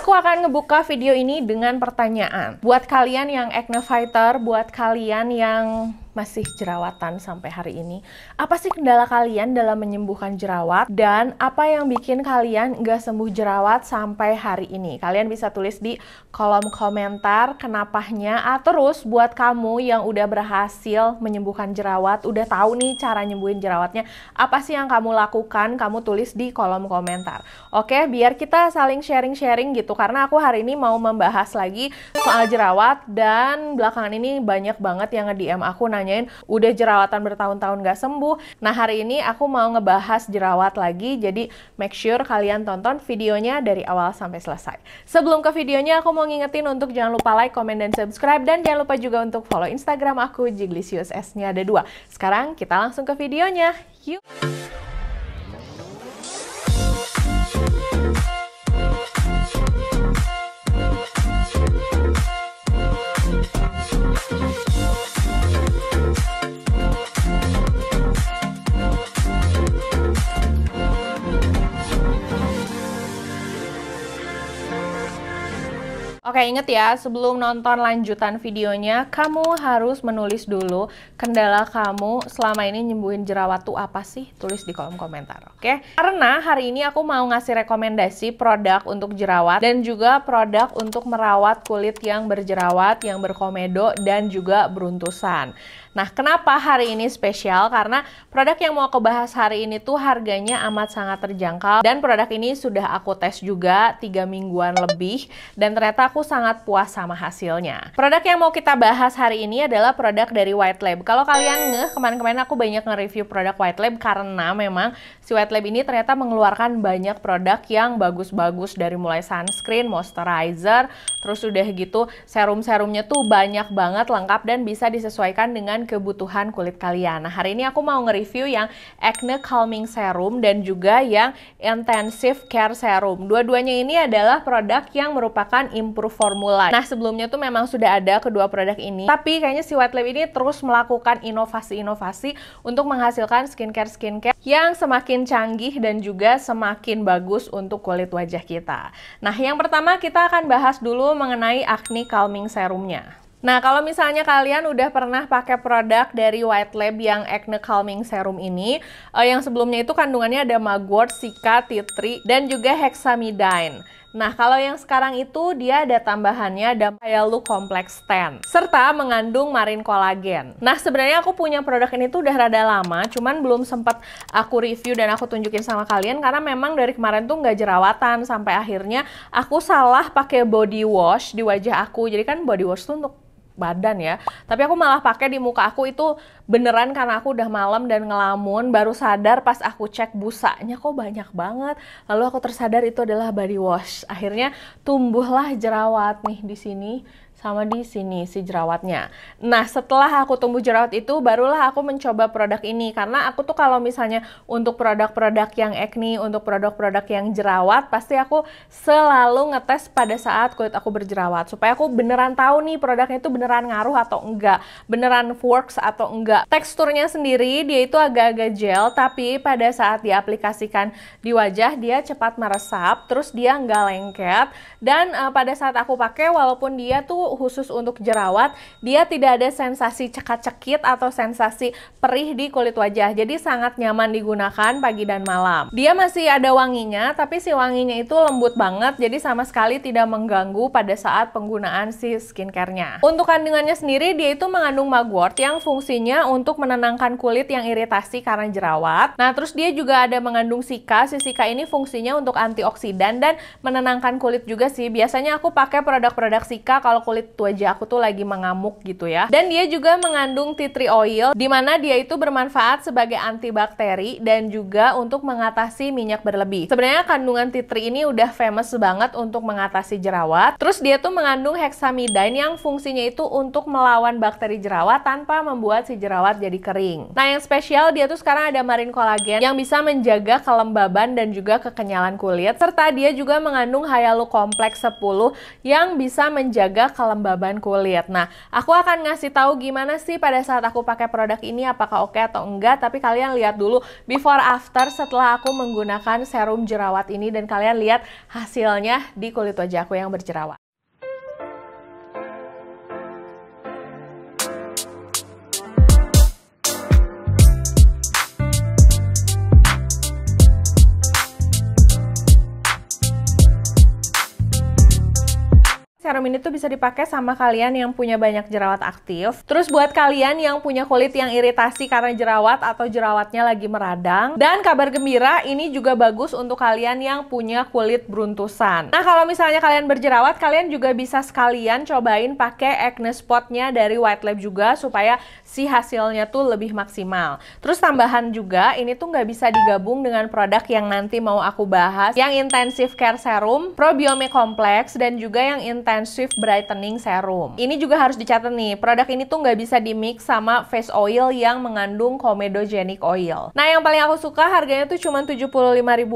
Aku akan ngebuka video ini dengan pertanyaan. Buat kalian yang acne fighter, buat kalian yang masih jerawatan sampai hari ini, apa sih kendala kalian dalam menyembuhkan jerawat? Dan apa yang bikin kalian nggak sembuh jerawat sampai hari ini? Kalian bisa tulis di kolom komentar kenapanya. Terus buat kamu yang udah berhasil menyembuhkan jerawat, udah tahu nih cara nyembuhin jerawatnya, apa sih yang kamu lakukan? Kamu tulis di kolom komentar. Oke, biar kita saling sharing-sharing gitu, karena aku hari ini mau membahas lagi soal jerawat, dan belakangan ini banyak banget yang nge-DM aku nanyain udah jerawatan bertahun-tahun gak sembuh. Nah, hari ini aku mau ngebahas jerawat lagi, jadi make sure kalian tonton videonya dari awal sampai selesai. Sebelum ke videonya, aku mau ngingetin untuk jangan lupa like, comment, dan subscribe, dan jangan lupa juga untuk follow Instagram aku, Jiglisius, S-nya ada 2. Sekarang kita langsung ke videonya, yuk! Oke, inget ya, sebelum nonton lanjutan videonya, kamu harus menulis dulu kendala kamu selama ini nyembuhin jerawat tuh apa sih? Tulis di kolom komentar, oke? Karena hari ini aku mau ngasih rekomendasi produk untuk jerawat dan juga produk untuk merawat kulit yang berjerawat, yang berkomedo, dan juga beruntusan. Nah, kenapa hari ini spesial? Karena produk yang mau aku bahas hari ini tuh harganya amat sangat terjangkau, dan produk ini sudah aku tes juga 3 mingguan lebih, dan ternyata aku sangat puas sama hasilnya. Produk yang mau kita bahas hari ini adalah produk dari White Lab. Kalau kalian ngeh, kemarin-kemarin aku banyak nge-review produk White Lab karena memang si White Lab ini ternyata mengeluarkan banyak produk yang bagus-bagus, dari mulai sunscreen, moisturizer, terus udah gitu serum-serumnya tuh banyak banget, lengkap, dan bisa disesuaikan dengan kebutuhan kulit kalian. Nah, hari ini aku mau nge-review yang Acne Calming Serum dan juga yang Intensive Care Serum. Dua-duanya ini adalah produk yang merupakan improve formula. Nah, sebelumnya tuh memang sudah ada kedua produk ini, tapi kayaknya si White Lab ini terus melakukan inovasi-inovasi untuk menghasilkan skincare yang semakin canggih dan juga semakin bagus untuk kulit wajah kita. Nah, yang pertama kita akan bahas dulu mengenai Acne Calming Serumnya. Nah, kalau misalnya kalian udah pernah pakai produk dari White Lab yang Acne Calming Serum ini, yang sebelumnya itu kandungannya ada mugwort, cica, tea tree, dan juga hexamidine. Nah, kalau yang sekarang itu dia ada tambahannya, ada Hyalu Complex 10, serta mengandung marine collagen. Nah, sebenarnya aku punya produk ini tuh udah rada lama, cuman belum sempat aku review dan aku tunjukin sama kalian karena memang dari kemarin tuh nggak jerawatan, sampai akhirnya aku salah pakai body wash di wajah aku. Jadi kan body wash tuh untuk badan ya, tapi aku malah pakai di muka aku. Itu beneran karena aku udah malam dan ngelamun, baru sadar pas aku cek busanya kok banyak banget. Lalu aku tersadar itu adalah body wash. Akhirnya tumbuhlah jerawat nih di sini sama di sini si jerawatnya. Nah, setelah aku tumbuh jerawat itu, barulah aku mencoba produk ini. Karena aku tuh kalau misalnya untuk produk-produk yang acne, untuk produk-produk yang jerawat, pasti aku selalu ngetes pada saat kulit aku berjerawat. Supaya aku beneran tahu nih produknya itu beneran ngaruh atau enggak, beneran works atau enggak. Teksturnya sendiri, dia itu agak-agak gel, tapi pada saat diaplikasikan di wajah, dia cepat meresap, terus dia nggak lengket. Dan pada saat aku pakai, walaupun dia tuh khusus untuk jerawat, dia tidak ada sensasi cekat-cekit atau sensasi perih di kulit wajah. Jadi sangat nyaman digunakan pagi dan malam. Dia masih ada wanginya, tapi si wanginya itu lembut banget, jadi sama sekali tidak mengganggu pada saat penggunaan si skincare-nya. Untuk kandungannya sendiri, dia itu mengandung mugwort yang fungsinya untuk menenangkan kulit yang iritasi karena jerawat. Nah, terus dia juga ada mengandung cica. Si cica ini fungsinya untuk antioksidan dan menenangkan kulit juga sih. Biasanya aku pakai produk-produk cica kalau kulit wajah aku tuh lagi mengamuk gitu ya. Dan dia juga mengandung tea tree oil, dimana dia itu bermanfaat sebagai antibakteri dan juga untuk mengatasi minyak berlebih. Sebenarnya kandungan tea tree ini udah famous banget untuk mengatasi jerawat. Terus dia tuh mengandung hexamidine yang fungsinya itu untuk melawan bakteri jerawat tanpa membuat si jerawat jadi kering. Nah, yang spesial dia tuh sekarang ada marine collagen yang bisa menjaga kelembaban dan juga kekenyalan kulit, serta dia juga mengandung Hyalu Complex 10 yang bisa menjaga kelembaban kelembaban kulit. Nah, aku akan ngasih tahu gimana sih pada saat aku pakai produk ini, apakah oke atau enggak. Tapi kalian lihat dulu before after setelah aku menggunakan serum jerawat ini, dan kalian lihat hasilnya di kulit wajah aku yang berjerawat. Serum ini tuh bisa dipakai sama kalian yang punya banyak jerawat aktif. Terus buat kalian yang punya kulit yang iritasi karena jerawat atau jerawatnya lagi meradang. Dan kabar gembira, ini juga bagus untuk kalian yang punya kulit beruntusan. Nah, kalau misalnya kalian berjerawat, kalian juga bisa sekalian cobain pakai acne spotnya dari White Lab juga, supaya si hasilnya tuh lebih maksimal. Terus tambahan juga, ini tuh nggak bisa digabung dengan produk yang nanti mau aku bahas, yang Intensive Care Serum, Probiome Complex, dan juga yang Intensive Brightening Serum. Ini juga harus dicatat nih, produk ini tuh nggak bisa di-mix sama face oil yang mengandung comedogenic oil. Nah, yang paling aku suka harganya tuh cuma 75.000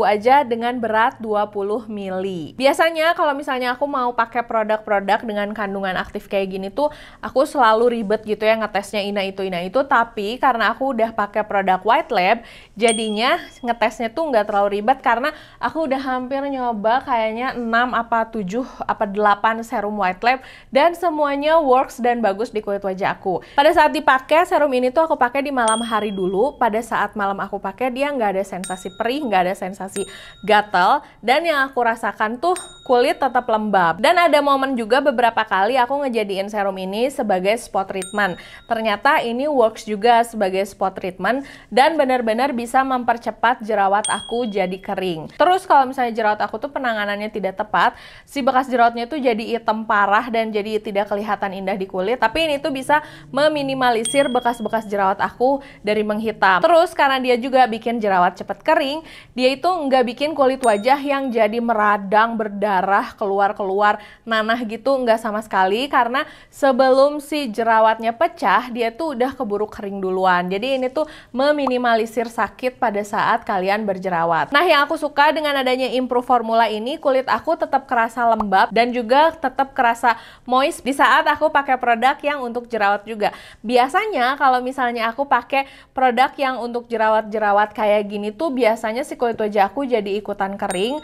aja dengan berat 20 ml. Biasanya kalau misalnya aku mau pakai produk-produk dengan kandungan aktif kayak gini tuh, aku selalu ribet gitu ya ngetesnya ina itu, tapi karena aku udah pakai produk White Lab, jadinya ngetesnya tuh nggak terlalu ribet karena aku udah hampir nyoba kayaknya 6 apa 7 apa 8 serum White Lab, dan semuanya works dan bagus di kulit wajah aku. Pada saat dipakai serum ini tuh aku pakai di malam hari dulu. Pada saat malam aku pakai, dia nggak ada sensasi perih, nggak ada sensasi gatal, dan yang aku rasakan tuh kulit tetap lembab. Dan ada momen juga beberapa kali aku ngejadiin serum ini sebagai spot treatment. Ternyata ini works juga sebagai spot treatment dan benar-benar bisa mempercepat jerawat aku jadi kering. Terus kalau misalnya jerawat aku tuh penanganannya tidak tepat, si bekas jerawatnya tuh jadi hitam parah dan jadi tidak kelihatan indah di kulit. Tapi ini tuh bisa meminimalisir bekas-bekas jerawat aku dari menghitam. Terus karena dia juga bikin jerawat cepet kering, dia itu nggak bikin kulit wajah yang jadi meradang, berdarah, keluar-keluar nanah gitu, nggak sama sekali. Karena sebelum si jerawatnya pecah, dia tuh udah keburu kering duluan. Jadi ini tuh meminimalisir sakit pada saat kalian berjerawat. Nah, yang aku suka dengan adanya Improve formula ini, kulit aku tetap kerasa lembab dan juga tetap kerasa moist di saat aku pakai produk yang untuk jerawat juga. Biasanya kalau misalnya aku pakai produk yang untuk jerawat-jerawat kayak gini tuh, biasanya si kulit wajah aku jadi ikutan kering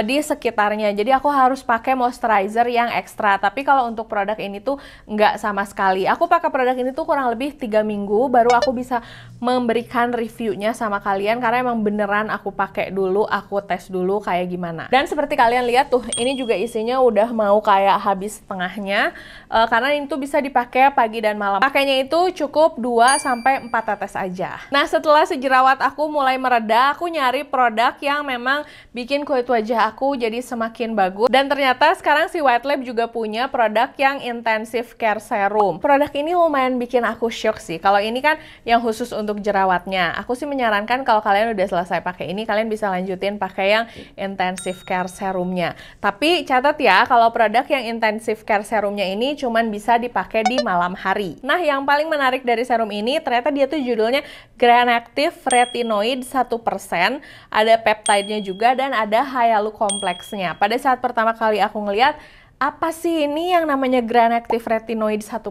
di sekitarnya. Jadi aku harus pakai moisturizer yang ekstra. Tapi kalau untuk produk ini tuh nggak sama sekali. Aku pakai produk ini tuh kurang lebih 3 minggu baru aku bisa memberikan reviewnya sama kalian, karena emang beneran aku pakai dulu, aku tes dulu kayak gimana. Dan seperti kalian lihat tuh, ini juga isinya udah mau kayak habis setengahnya, karena ini tuh bisa dipakai pagi dan malam. Pakainya itu cukup 2-4 tetes aja. Nah, setelah si jerawat aku mulai mereda, aku nyari produk yang memang bikin kulit wajah aku jadi semakin bagus. Dan ternyata sekarang si White Lab juga punya produk yang Intensive Care Serum. Produk ini lumayan bikin aku shock sih. Kalau ini kan yang khusus untuk jerawatnya. Aku sih menyarankan kalau kalian udah selesai pakai ini, kalian bisa lanjutin pakai yang Intensive Care Serumnya. Tapi catat ya, kalau produk yang Intensive Care Serumnya ini cuman bisa dipakai di malam hari. Nah, yang paling menarik dari serum ini, ternyata dia tuh judulnya Granactive Retinoid 1%, ada peptide-nya juga, dan ada Hyalucomplex-nya. Pada saat pertama kali aku ngeliat, apa sih ini yang namanya Granactive Retinoid 1%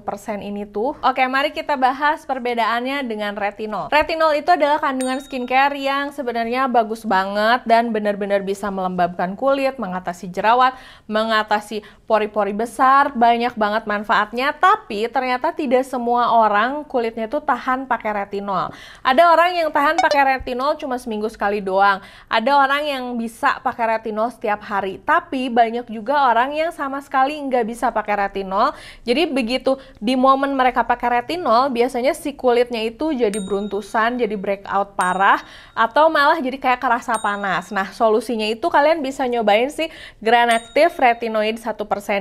ini tuh? Oke, mari kita bahas perbedaannya dengan retinol. Retinol itu adalah kandungan skincare yang sebenarnya bagus banget dan benar-benar bisa melembabkan kulit, mengatasi jerawat, mengatasi pori-pori besar, banyak banget manfaatnya. Tapi ternyata tidak semua orang kulitnya tuh tahan pakai retinol. Ada orang yang tahan pakai retinol cuma seminggu sekali doang. Ada orang yang bisa pakai retinol setiap hari. Tapi banyak juga orang yang sama sekali nggak bisa pakai retinol. Jadi begitu di momen mereka pakai retinol, biasanya si kulitnya itu jadi beruntusan, jadi breakout parah, atau malah jadi kayak kerasa panas. Nah, solusinya itu kalian bisa nyobain si Granactive Retinoid 1%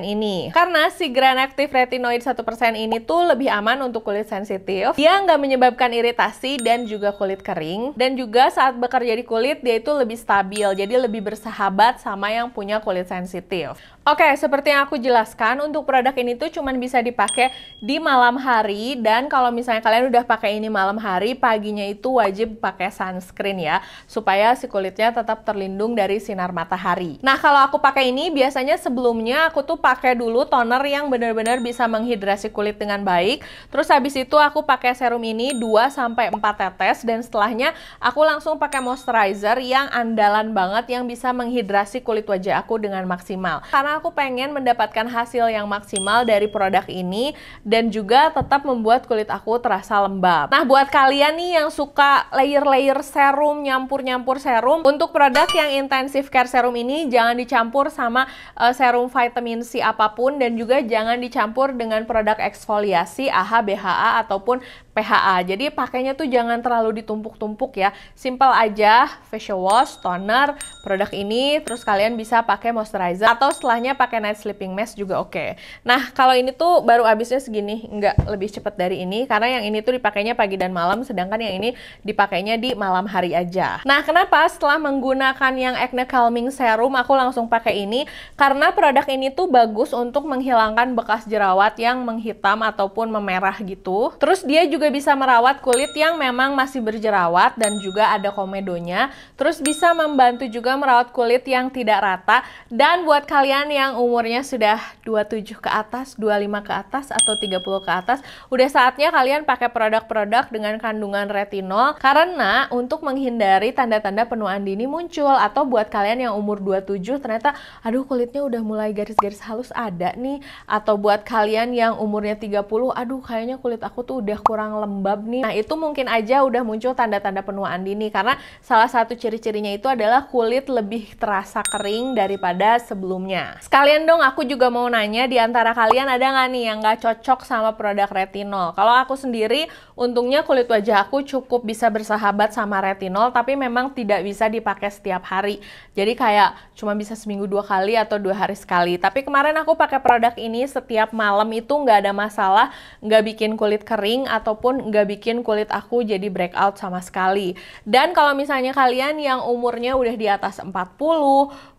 ini. Karena si Granactive Retinoid 1% ini tuh lebih aman untuk kulit sensitif. Dia nggak menyebabkan iritasi dan juga kulit kering. Dan juga saat bekerja di kulit, dia itu lebih stabil, jadi lebih bersahabat sama yang punya kulit sensitif. Oke, seperti seperti yang aku jelaskan, untuk produk ini tuh cuman bisa dipakai di malam hari, dan kalau misalnya kalian udah pakai ini malam hari, paginya itu wajib pakai sunscreen ya, supaya si kulitnya tetap terlindung dari sinar matahari. Nah, kalau aku pakai ini biasanya sebelumnya aku tuh pakai dulu toner yang benar-benar bisa menghidrasi kulit dengan baik. Terus habis itu aku pakai serum ini 2-4 tetes, dan setelahnya aku langsung pakai moisturizer yang andalan banget yang bisa menghidrasi kulit wajah aku dengan maksimal. Karena aku pengen mendapatkan hasil yang maksimal dari produk ini dan juga tetap membuat kulit aku terasa lembab. Nah, buat kalian nih yang suka layer-layer serum, nyampur-nyampur serum, untuk produk yang intensive care serum ini jangan dicampur sama serum vitamin C apapun, dan juga jangan dicampur dengan produk eksfoliasi AHA, BHA ataupun PHA. Jadi pakainya tuh jangan terlalu ditumpuk-tumpuk ya. Simple aja, facial wash, toner, produk ini, terus kalian bisa pakai moisturizer atau setelahnya pakai night sleeping mask juga oke. Nah, kalau ini tuh baru habisnya segini, nggak lebih cepat dari ini, karena yang ini tuh dipakainya pagi dan malam, sedangkan yang ini dipakainya di malam hari aja. Nah, kenapa setelah menggunakan yang acne calming serum aku langsung pakai ini? Karena produk ini tuh bagus untuk menghilangkan bekas jerawat yang menghitam ataupun memerah gitu. Terus dia juga bisa merawat kulit yang memang masih berjerawat dan juga ada komedonya. Terus bisa membantu juga merawat kulit yang tidak rata. Dan buat kalian yang umurnya sudah 27 ke atas, 25 ke atas, atau 30 ke atas, udah saatnya kalian pakai produk-produk dengan kandungan retinol, karena untuk menghindari tanda-tanda penuaan dini muncul. Atau buat kalian yang umur 27 ternyata aduh kulitnya udah mulai garis-garis halus ada nih, atau buat kalian yang umurnya 30, aduh kayaknya kulit aku tuh udah kurang lembab nih. Nah, itu mungkin aja udah muncul tanda-tanda penuaan dini, karena salah satu ciri-cirinya itu adalah kulit lebih terasa kering daripada sebelumnya. Sekalian dong aku juga mau nanya, di antara kalian ada nggak nih yang nggak cocok sama produk retinol? Kalau aku sendiri, untungnya kulit wajah aku cukup bisa bersahabat sama retinol, tapi memang tidak bisa dipakai setiap hari. Jadi kayak cuma bisa seminggu 2 kali atau 2 hari sekali. Tapi kemarin aku pakai produk ini setiap malam itu nggak ada masalah, nggak bikin kulit kering ataupun nggak bikin kulit aku jadi breakout sama sekali. Dan kalau misalnya kalian yang umurnya udah di atas 40,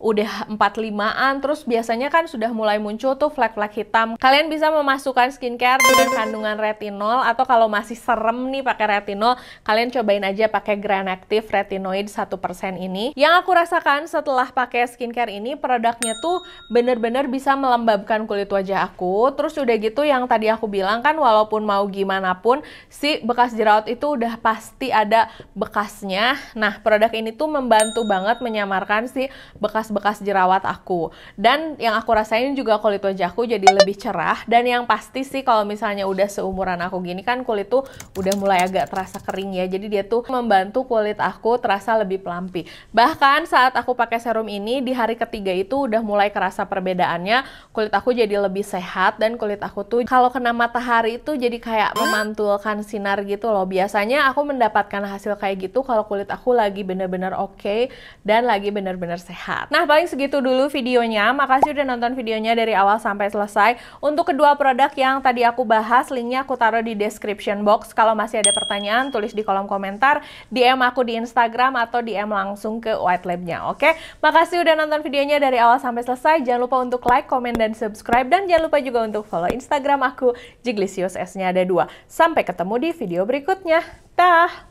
udah 45-an, terus biasanya kan sudah mulai muncul tuh flek-flek hitam, kalian bisa memasukkan skincare dengan kandungan retinol, atau kalau masih serem nih pakai retinol, kalian cobain aja pakai Grand Active Retinoid 1% ini. Yang aku rasakan setelah pakai skincare ini, produknya tuh bener-bener bisa melembabkan kulit wajah aku. Terus udah gitu yang tadi aku bilang kan, walaupun mau gimana pun si bekas jerawat itu udah pasti ada bekasnya. Nah, produk ini tuh membantu banget menyamarkan si bekas-bekas jerawat aku. Dan yang aku rasain juga kulit wajahku jadi lebih cerah. Dan yang pasti sih kalau misalnya udah seumuran aku gini kan, kulit tuh udah mulai agak terasa kering ya. Jadi dia tuh membantu kulit aku terasa lebih pelampi. Bahkan saat aku pakai serum ini di hari ketiga itu udah mulai kerasa perbedaannya. Kulit aku jadi lebih sehat, dan kulit aku tuh kalau kena matahari itu jadi kayak memantulkan sinar gitu loh. Biasanya aku mendapatkan hasil kayak gitu kalau kulit aku lagi bener-bener oke dan lagi bener-bener sehat. Nah, paling segitu dulu videonya. Makasih udah nonton videonya dari awal sampai selesai. Untuk kedua produk yang tadi aku bahas, linknya aku taruh di description box. Kalau masih ada pertanyaan, tulis di kolom komentar, DM aku di Instagram atau DM langsung ke White Lab-nya. Oke? Makasih udah nonton videonya dari awal sampai selesai. Jangan lupa untuk like, komen, dan subscribe. Dan jangan lupa juga untuk follow Instagram aku, Jiglisius, S-nya ada 2. Sampai ketemu di video berikutnya. Dah!